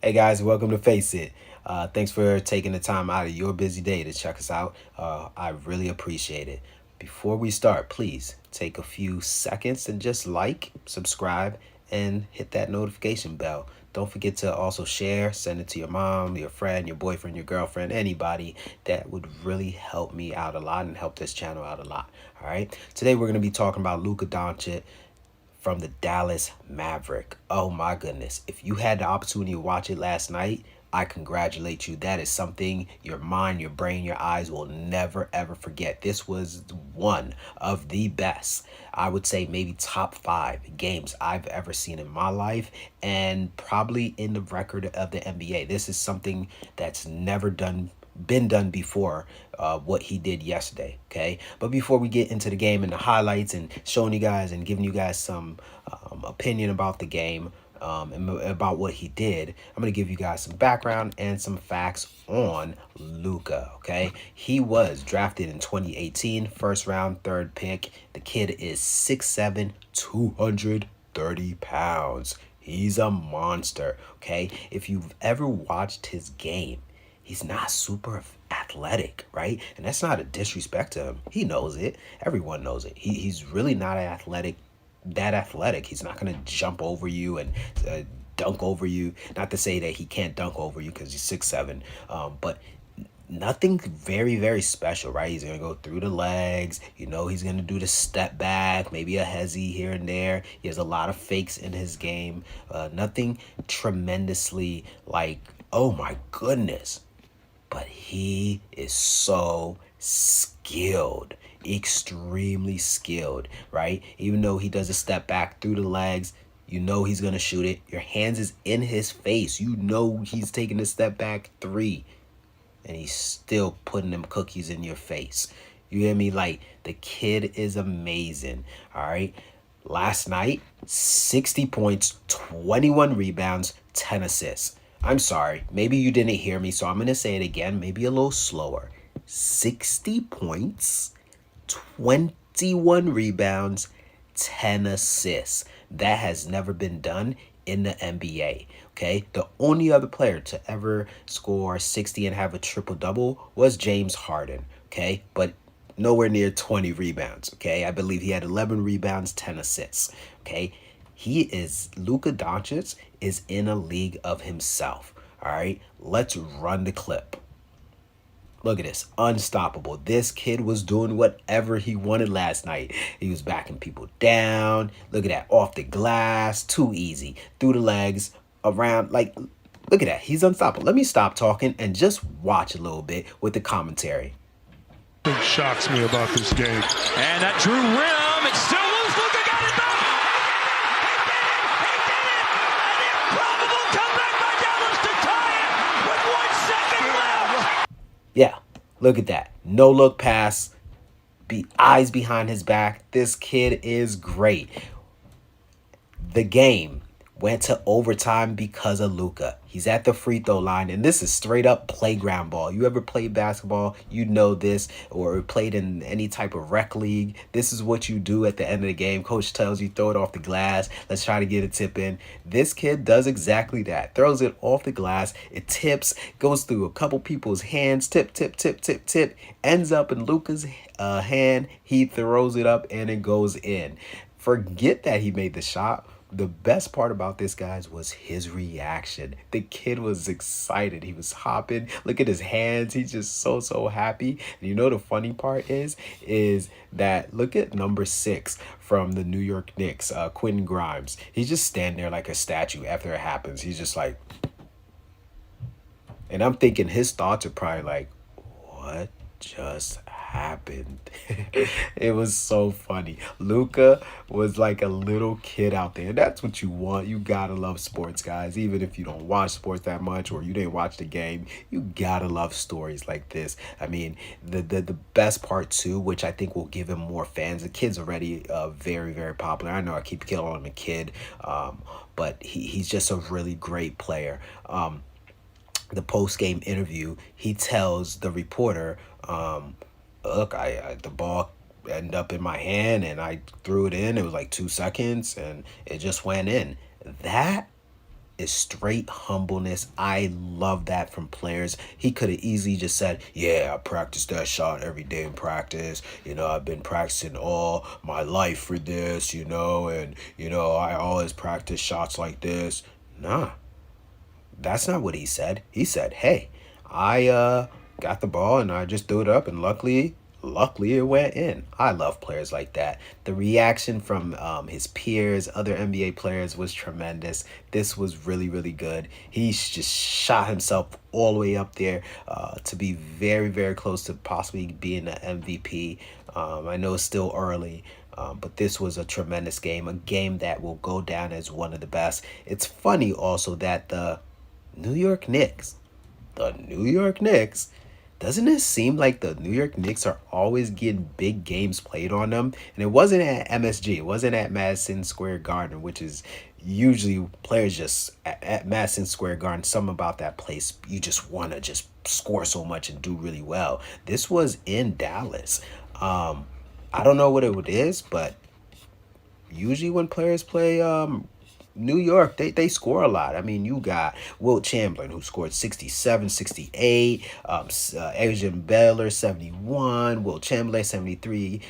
Hey guys, welcome to Faceit. Thanks for taking the time out of your busy day to check us out. I really appreciate it. Before we start, please take a few seconds and just like, subscribe, and hit that notification bell. Don't forget to also share, send it to your mom, your friend, your boyfriend, your girlfriend, anybody. That would really help me out a lot and help this channel out a lot. All right. Today we're going to be talking about Luka Dončić from the Dallas Maverick. Oh my goodness. If you had the opportunity to watch it last night, I congratulate you. That is something your mind, your brain, your eyes will never ever forget. This was one of the best, I would say maybe top 5 games I've ever seen in my life, and probably in the record of the NBA. This is something that's never been done before, what he did yesterday. Okay, but before we get into the game and the highlights and showing you guys and giving you guys some opinion about the game, and about what he did, I'm going to give you guys some background and some facts on Luka. Okay, he was drafted in 2018, first round, third pick. The kid is 6'7", 230 pounds. He's a monster. Okay, if you've ever watched his game, he's not super athletic, right? And that's not a disrespect to him. He knows it. Everyone knows it. He's really not that athletic. He's not going to jump over you and dunk over you. Not to say that he can't dunk over you because he's 6'7", but nothing very, very special, right? He's going to go through the legs. He's going to do the step back, maybe a hezzy here and there. He has a lot of fakes in his game. Nothing tremendously like, oh my goodness. But he is so skilled, extremely skilled, right? Even though he does a step back through the legs, he's going to shoot it. Your hands is in his face. He's taking a step back 3, and he's still putting them cookies in your face. You hear me? Like, the kid is amazing, all right? Last night, 60 points, 21 rebounds, 10 assists. I'm sorry, maybe you didn't hear me, so I'm going to say it again, maybe a little slower. 60 points, 21 rebounds, 10 assists. That has never been done in the NBA, okay? The only other player to ever score 60 and have a triple-double was James Harden, okay? But nowhere near 20 rebounds, okay? I believe he had 11 rebounds, 10 assists, okay? Luka Dončić is in a league of himself. All right, let's run the clip. Look at this, unstoppable. This kid was doing whatever he wanted last night. He was backing people down. Look at that, off the glass, too easy. Through the legs, around, like, look at that. He's unstoppable. Let me stop talking and just watch a little bit with the commentary. What shocks me about this game. And that drew rim. It's still loose. Luka got it back. He did it. An improbable comeback by Dallas to tie it with 1 second left. Yeah, look at that. No look pass. Eyes behind his back. This kid is great. The game went to overtime because of Luka. He's at the free throw line, and this is straight up playground ball. You ever played basketball, you know this, or played in any type of rec league. This is what you do at the end of the game. Coach tells you, throw it off the glass. Let's try to get a tip in. This kid does exactly that. Throws it off the glass. It tips, goes through a couple people's hands, tip, ends up in Luka's hand. He throws it up, and it goes in. Forget that he made the shot. The best part about this, guys, was his reaction. The kid was excited. He was hopping. Look at his hands. He's just so happy. And the funny part is that look at number 6 from the New York Knicks, Quentin Grimes. He's just standing there like a statue after it happens. He's just like, and I'm thinking his thoughts are probably like, what just happened? It was so funny. Luka was like a little kid out there. That's what you want. You gotta love sports, guys. Even if you don't watch sports that much or you didn't watch the game, you gotta love stories like this. I mean, the best part too, which I think will give him more fans. The kid's already very, very popular. I know I keep killing him a kid, but he's just a really great player. The post-game interview, he tells the reporter, look, the ball ended up in my hand and I threw it in. It was like 2 seconds and it just went in. That is straight humbleness. I love that from players. He could have easily just said, yeah, I practice that shot every day in practice. I've been practicing all my life for this, and, I always practice shots like this. Nah, that's not what he said. He said, hey, I got the ball and I just threw it up, and luckily it went in. I love players like that. The reaction from his peers, other NBA players, was tremendous. This was really, really good. He just shot himself all the way up there to be very, very close to possibly being an MVP. I know it's still early, but this was a tremendous game, a game that will go down as one of the best. It's funny also that the New York Knicks, doesn't it seem like the New York Knicks are always getting big games played on them? And it wasn't at MSG. It wasn't at Madison Square Garden, which is usually players just at Madison Square Garden. Something about that place, you just want to just score so much and do really well. This was in Dallas. I don't know what it is, but usually when players play New York, they score a lot. I mean, you got Wilt Chamberlain, who scored 67, 68, Adrian Baylor, 71, Wilt Chamberlain, 73,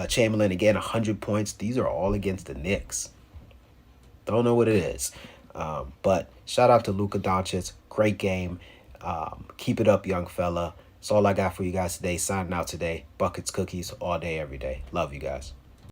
Chamberlain again, 100 points. These are all against the Knicks. Don't know what it is. But shout out to Luka Dončić. Great game. Keep it up, young fella. That's all I got for you guys today. Signing out today. Buckets, cookies, all day, every day. Love you guys.